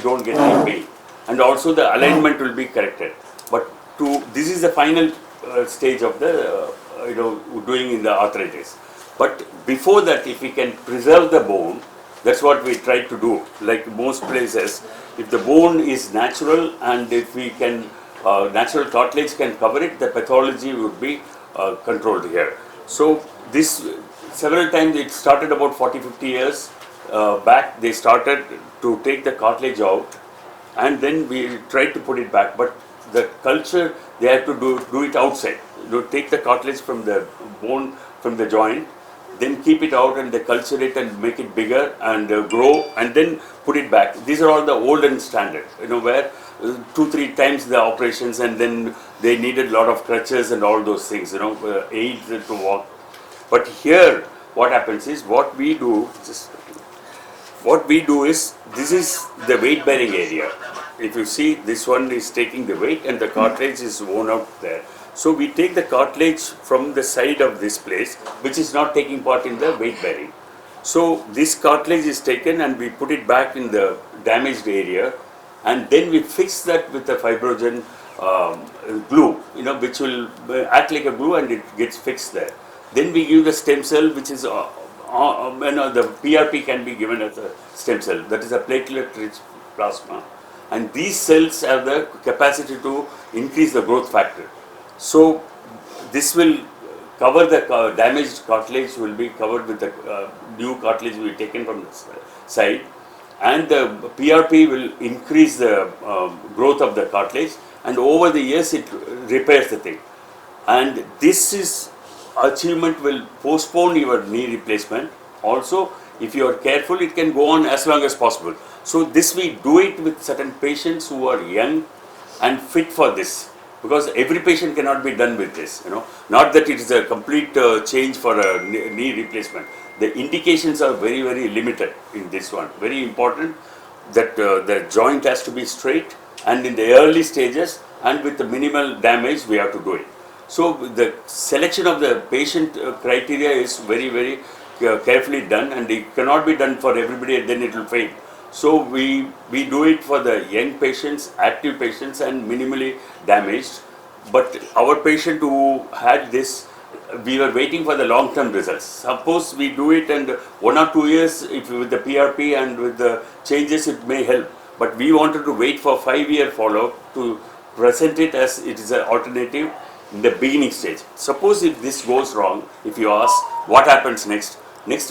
don't get any pain. And also the alignment will be corrected. But this is the final stage of the doing in the arthritis. But before that, if we can preserve the bone, that's what we try to do. Like most places, if the bone is natural and if we can, natural cartilage can cover it, the pathology would be controlled here. So this, several times it started about 40-50 years back, they started to take the cartilage out and then we tried to put it back. But the culture, they have to do it outside. Take the cartilage from the bone, from the joint, then keep it out and they culture it and make it bigger and grow and then put it back. These are all the olden standard, where 2-3 times the operations and then they needed a lot of crutches and all those things, aids to walk. But here, what happens is, what we do is, this is the weight bearing area. If you see, this one is taking the weight and the cartilage is worn out there. So we take the cartilage from the side of this place, which is not taking part in the weight bearing. So this cartilage is taken and we put it back in the damaged area, and then we fix that with the fibrogen glue, which will act like a glue and it gets fixed there. Then we give the stem cell, which is the PRP can be given as a stem cell, that is a platelet-rich plasma. And these cells have the capacity to increase the growth factor. So this will cover the damaged cartilage, will be covered with the new cartilage will be taken from the side, and the PRP will increase the growth of the cartilage, and over the years it repairs the thing. And this achievement will postpone your knee replacement. Also, if you are careful, it can go on as long as possible. So this we do it with certain patients who are young and fit for this. Because every patient cannot be done with this, Not that it is a complete change for a knee replacement. The indications are very, very limited in this one. Very important that the joint has to be straight, and in the early stages and with the minimal damage we have to do it. So the selection of the patient criteria is very, very carefully done, and it cannot be done for everybody and then it will fail. So we do it for the young patients, active patients and minimally damaged. But our patient who had this, we were waiting for the long-term results. Suppose we do it and 1 or 2 years, if with the PRP and with the changes it may help. But we wanted to wait for 5-year follow-up to present it as it is an alternative in the beginning stage. Suppose if this goes wrong, if you ask what happens next,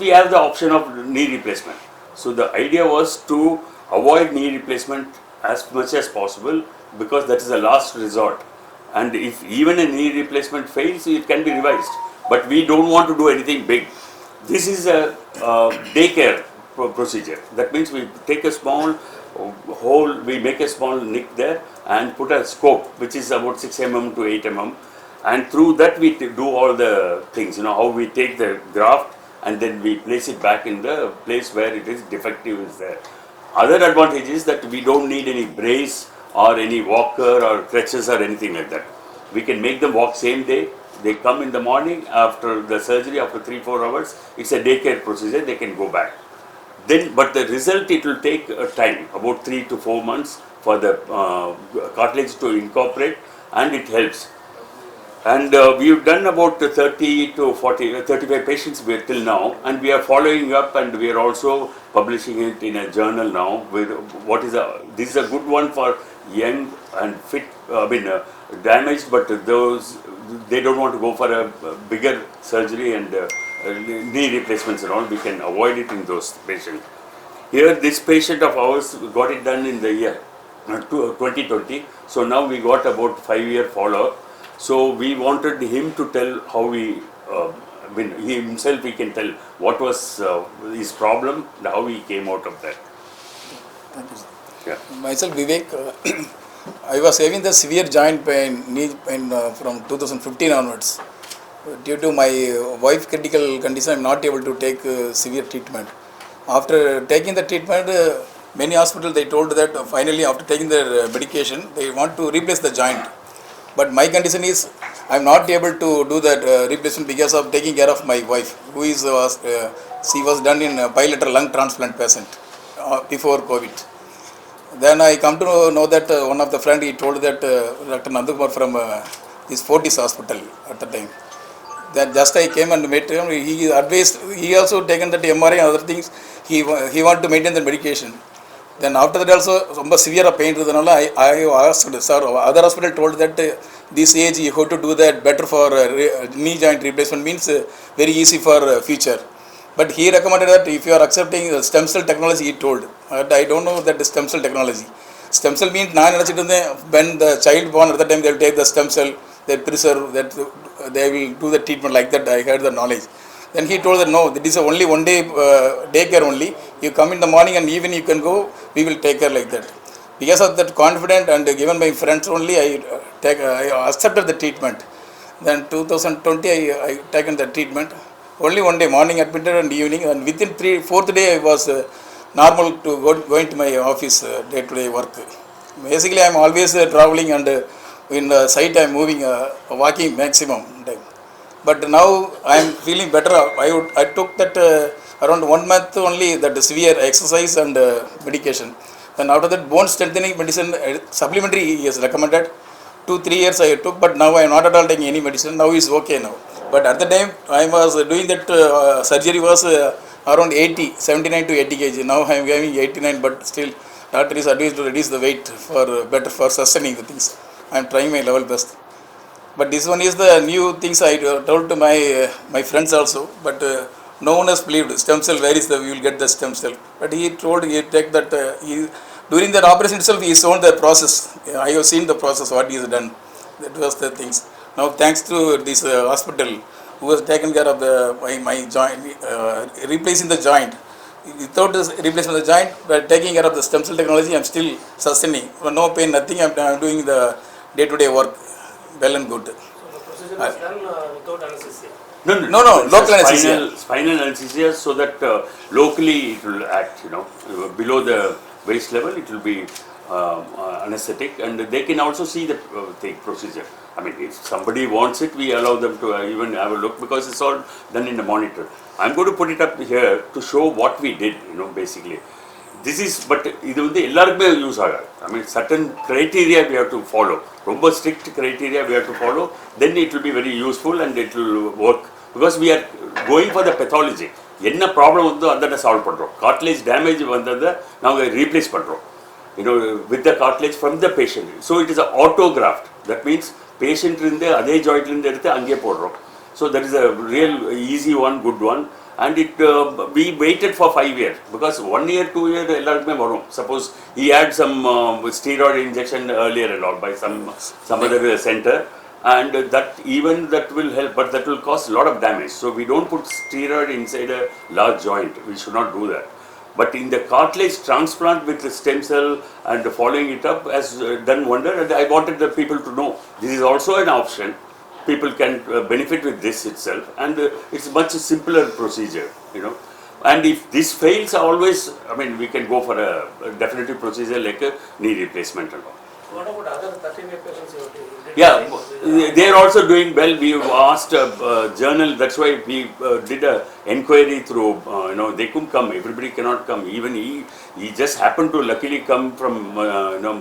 we have the option of knee replacement. So the idea was to avoid knee replacement as much as possible, because that is the last resort. And if even a knee replacement fails, it can be revised. But we don't want to do anything big. This is a daycare procedure. That means we take a small hole, we make a small nick there and put a scope which is about 6 mm to 8 mm. And through that we do all the things, how we take the graft and then we place it back in the place where it is defective is there. Other advantage is that we don't need any brace or any walker or crutches or anything like that. We can make them walk same day. They come in the morning after the surgery, after 3-4 hours. It's a daycare procedure, they can go back. Then, but the result, it will take time, about 3 to 4 months for the cartilage to incorporate, and it helps. And we've done about 30 to 40, 35 patients till now, and we are following up, and we are also publishing it in a journal now. With this is a good one for young and fit, damaged, but those they don't want to go for a bigger surgery and knee replacements and all. We can avoid it in those patients. Here, this patient of ours got it done in the year 2020. So now we got about 5-year follow-up. So we wanted him to tell how he himself he can tell what was his problem, how he came out of that. Thank you, sir. Yeah. Myself, Vivek, I was having the severe joint pain, knee pain from 2015 onwards. Due to my wife's critical condition, I am not able to take severe treatment. After taking the treatment, many hospitals they told that finally after taking their medication, they want to replace the joint. But my condition is, I am not able to do that replacement because of taking care of my wife, who is she was done in bilateral lung transplant patient before COVID. Then I come to know that one of the friend, he told that Dr. Nandakumar from this Fortis hospital at the time. Then just I came and met him. He advised. He also taken that MRI and other things. He want to maintain the medication. Then after that also ரொம்ப severe pain இருந்தனால I asked sir, other hospital told that this age you have to do that better for knee joint replacement means very easy for future. But he recommended that if you are accepting stem cell technology, he told. But I don't know that stem cell technology. Stem cell means when the child born at the time they will take the stem cell, they preserve that, they will do the treatment like that. I heard the knowledge. Then he told that no, that is only one day daycare only. You come in the morning and evening you can go. We will take care like that. Because of that confident and given by friends only, I accepted the treatment. Then 2020 I taken the treatment. Only one day morning admitted and evening, and within fourth day I was normal to going to my office day to day work. Basically I am always traveling and in site I am moving walking maximum time. But now I am feeling better. I took that around 1 month only, that severe exercise and medication. Then after that bone strengthening medicine supplementary is recommended. 2-3 years I took, but now I am not at all taking any medicine. Now is okay now. But at the time I was doing that surgery was around 79 to 80 kg. Now I am having 89, but still doctor is advised to reduce the weight for better for sustaining the things. I am trying my level best. But this one is the new things I told to my friends also. But no one has believed stem cell. Where is the we will get the stem cell? But he told he take that during that operation itself he shown the process. I have seen the process what he has done. That was the things. Now thanks to this hospital who has taken care of my joint, replacing the joint. Without this replacement of the joint, but taking care of the stem cell technology, I am still sustaining. No pain, nothing. I am doing the day-to-day work well and good. So the procedure was done without anesthesia? No, local anesthesia. Spinal anesthesia, so that locally it will act, below the waist level it will be anesthetic, and they can also see the procedure. I mean, if somebody wants it, we allow them to even have a look, because it's all done in the monitor. I'm going to put it up here to show what we did, basically. This is, but இது வந்து எல்லாருக்குமே use ஆகாது. I mean, certain criteria we have to follow. ரொம்ப strict criteria we have to follow. Then it will be very useful and it will work, because we are going for the pathology. என்ன problem வந்து அதை solve பண்ணுறோம். Cartilage damage வந்ததை நாங்கள் replace பண்ணுறோம், with the cartilage from the patient. So it is an autograft. That means patient இருந்து அதே ஜாயிண்ட்லேருந்து எடுத்து அங்கேயே போடுறோம். So that is a real easy one, good one. And it we waited for 5 years, because 1 year, 2 year எல்லாருக்குமே வரும். Suppose he had some steroid injection earlier and all by some other center, and that will help, but that will cause a lot of damage. So we don't put steroid inside a large joint. We should not do that. But in the cartilage transplant with the stem cell and following it up has done wonder, and I wanted the people to know this is also an option. People can benefit with this itself, and it's much simpler procedure, And if this fails, always, I mean, we can go for a definitive procedure like a knee replacement and all. What about other 35 patients you did? Yeah, they are also doing well. We asked a journal. That's why we did a enquiry through. They couldn't come. Everybody cannot come. Even he just happened to luckily come from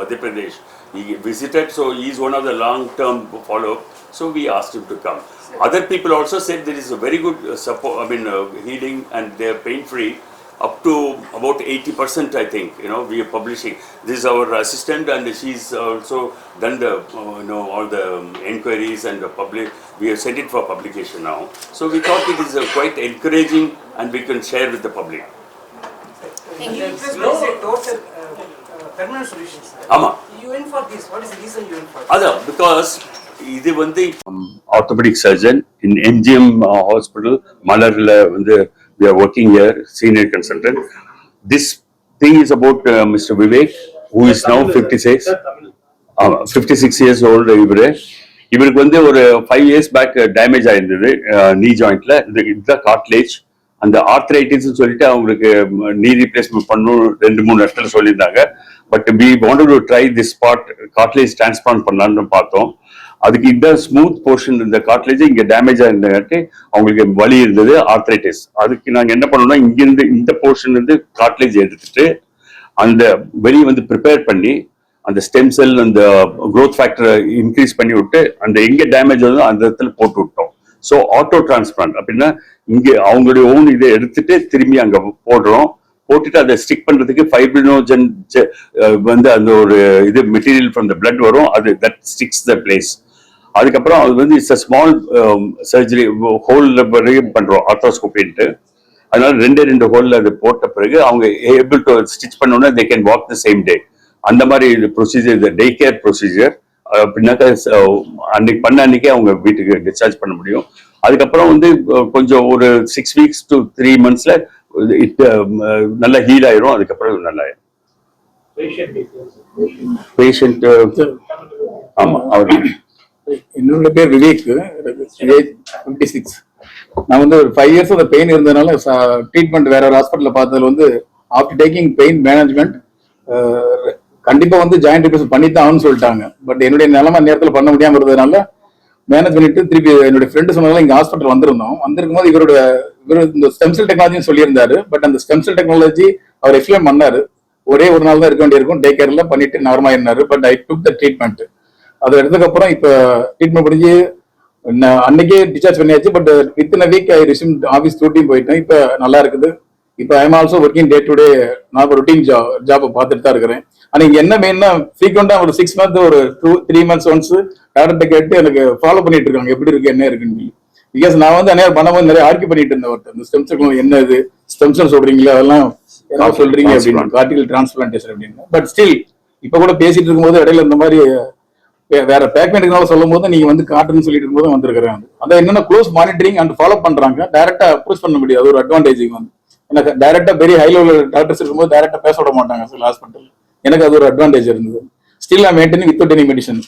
Madhya Pradesh. He visited, so he is one of the long-term follow-up. So we asked him to come. Other people also said there is a very good support. I mean, healing, and they are pain-free. Up to about 80%, I think. We are publishing. This is our assistant, and she's also done the all the enquiries and the public. We have sent it for publication now. So we thought it is quite encouraging, and we can share with the public. And the replacement is a total permanent solution, sir. Ama. You went for this. What is the reason you went for this? That's because இது வந்து orthopedic surgeon in MGM hospital Malarல வந்து we are working here, senior consultant. This thing is about Mr. Vivek, who is now 56 years old. இவருக்கு வந்து ஒரு 5 years back damage ஆயிருந்தது knee jointல. இந்த cartilage அந்த arthritis சொல்லிட்டு அவங்களுக்கு knee replacement பண்ணணும் 2-3 இடத்துல சொல்லியிருந்தாங்க. But we wanted to try this part, cartilage transplant பண்ணலாம்னு பார்த்தோம். அதுக்கு இந்த ஸ்மூத் போர்ஷன், இந்த கார்ட்லேஜ் இங்கே டேமேஜ் ஆயிருந்தாட்டி அவங்களுக்கு வலி இருந்தது, ஆர்த்ரைட்டிஸ். அதுக்கு நாங்கள் என்ன பண்ணோம்னா, இங்கிருந்து இந்த போர்ஷன் வந்து கார்ட்லேஜ் எடுத்துட்டு அந்த வெளியே வந்து ப்ரிப்பேர் பண்ணி அந்த ஸ்டெம் செல் அந்த க்ரோத் ஃபேக்டரை இன்க்ரீஸ் பண்ணி விட்டு அந்த எங்கே டேமேஜ் ஆகுதோ அந்த இடத்துல போட்டு விட்டோம். ஸோ ஆட்டோ டிரான்ஸ்பிளான்ட் அப்படின்னா இங்கே அவங்களுடைய ஓன் இதை எடுத்துட்டு திரும்பி அங்கே போடுறோம். போட்டுட்டு அதை ஸ்டிக் பண்றதுக்கு ஃபைப்ரினோஜன் வந்து அந்த ஒரு இது மெட்டீரியல் ஃப்ரம் த பிளட் வரும், அது தட் ஸ்டிக்ஸ் த பிளேஸ். அதுக்கப்புறம் அது வந்து it's a small surgery, whole பண்றோம் ஆர்த்ரோஸ்கோபின்ட்டு. அதனால 2 ஹோல்ல அது போட்ட பிறகு அவங்க ஏபிள் டு ஸ்டிச் பண்ணோன்னா they can walk the same day. அந்த மாதிரி ப்ரொசீஜர், இந்த டே கேர் ப்ரொசீஜர். அப்படின்னாக்கா அன்னைக்கு பண்ண அன்னைக்கே அவங்க வீட்டுக்கு டிஸ்சார்ஜ் பண்ண முடியும். அதுக்கப்புறம் வந்து கொஞ்சம் ஒரு 6 weeks to 3 months நல்லா ஹீல் ஆயிரும். அதுக்கப்புறம் நல்லா ஆயிரும். பேஷண்ட் ஆமா, அவர் என்னோட பேர் விவேக், ஏஜ் 56. நான் வந்து ஒரு 5 years அந்த பெயின் இருந்ததுனால ட்ரீட்மெண்ட் வேற ஒரு ஹாஸ்பிட்டல்ல பார்த்ததுல வந்து ஆஃப்டர் டேக்கிங் பெயின் மேனேஜ்மெண்ட் கண்டிப்பா வந்து ஜாயிண்ட் ரிப்ளேஸ்மெண்ட் பண்ணி தான் ஆகும்னு சொல்லிட்டாங்க. பட் என்னுடைய நிலைமை நேரத்தில் பண்ண முடியாம இருந்ததுனால மேனேஜ் பண்ணிட்டு திருப்பி என்னுடைய ஃப்ரெண்டு சொன்னதால இங்க ஹாஸ்பிட்டல் வந்திருக்கும் போது இவர் இந்த ஸ்டெம் செல் டெக்னாலஜின்னு சொல்லியிருந்தாரு. பட் அந்த ஸ்டெம் செல் டெக்னாலஜி அவர் எக்ஸ்பிளைன் பண்ணாரு. ஒரே ஒரு நாள் தான் இருக்க வேண்டியிருக்கும், டே கேர்ல பண்ணிட்டு நார்மலா இருந்தாரு. But I took the treatment. அதை எடுத்ததுக்கு அப்புறம் இப்ப ட்ரீட்மெண்ட் முடிஞ்சு அன்னைக்கே டிஸ்சார்ஜ் பண்ணியாச்சு. But within a week I receive office டியூட்டியும் போயிட்டேன். இப்ப நல்லா இருக்குது. இப்ப I am also working day to day. நான் ரொட்டீன் ஜாப் பார்த்துட்டு தான் இருக்கிறேன். ஆனா இங்க என்ன மெயின்னா ஃப்ரீக்வெண்டா ஒரு 6 months ஒரு 2-3 months ஒன்ஸ் டாக்டர்கிட்ட கேட்டு எனக்கு ஃபாலோ பண்ணிட்டு இருக்காங்க எப்படி இருக்கு என்ன இருக்குன்னு. பிகாஸ் நான் வந்து அநேகம் பண்ணும்போது நிறைய ஆர்கியூ பண்ணிட்டு இருந்தேன். ஒருத்தர் இந்த ஸ்டெம் செல் என்ன இது ஸ்டெம் செல் சொல்றீங்களா, அதெல்லாம் என்ன சொல்றீங்க அப்படின்னு, கார்டிகல் டிரான்ஸ்பிளான்டேஷன் அப்படின்னு. பட் ஸ்டில் இப்ப கூட பேசிட்டு இருக்கும்போது இடையில இந்த மாதிரி வேற பேக்மெண்ட்னால சொல்லும் போது நீங்க வந்து காட்டுன்னு சொல்லிட்டு இருக்கும்போது வந்திருக்கிறேன். அதான் என்னன்னா க்ளோஸ் மானிட்டரிங் அண்ட் ஃபாலோ பண்றாங்க. டைரக்டா அப்ரோச் பண்ண முடியாது, ஒரு அட்வான்டேஜ் வந்து. எனக்கு டைரக்டா பெரிய ஹை லெவல் டாக்டர்ஸ் இருக்கும்போது டைரக்டா பேச விட மாட்டாங்க சில ஹாஸ்பிட்டல். எனக்கு அது ஒரு அட்வான்டேஜ் இருந்தது. Still I maintaining without any medicine.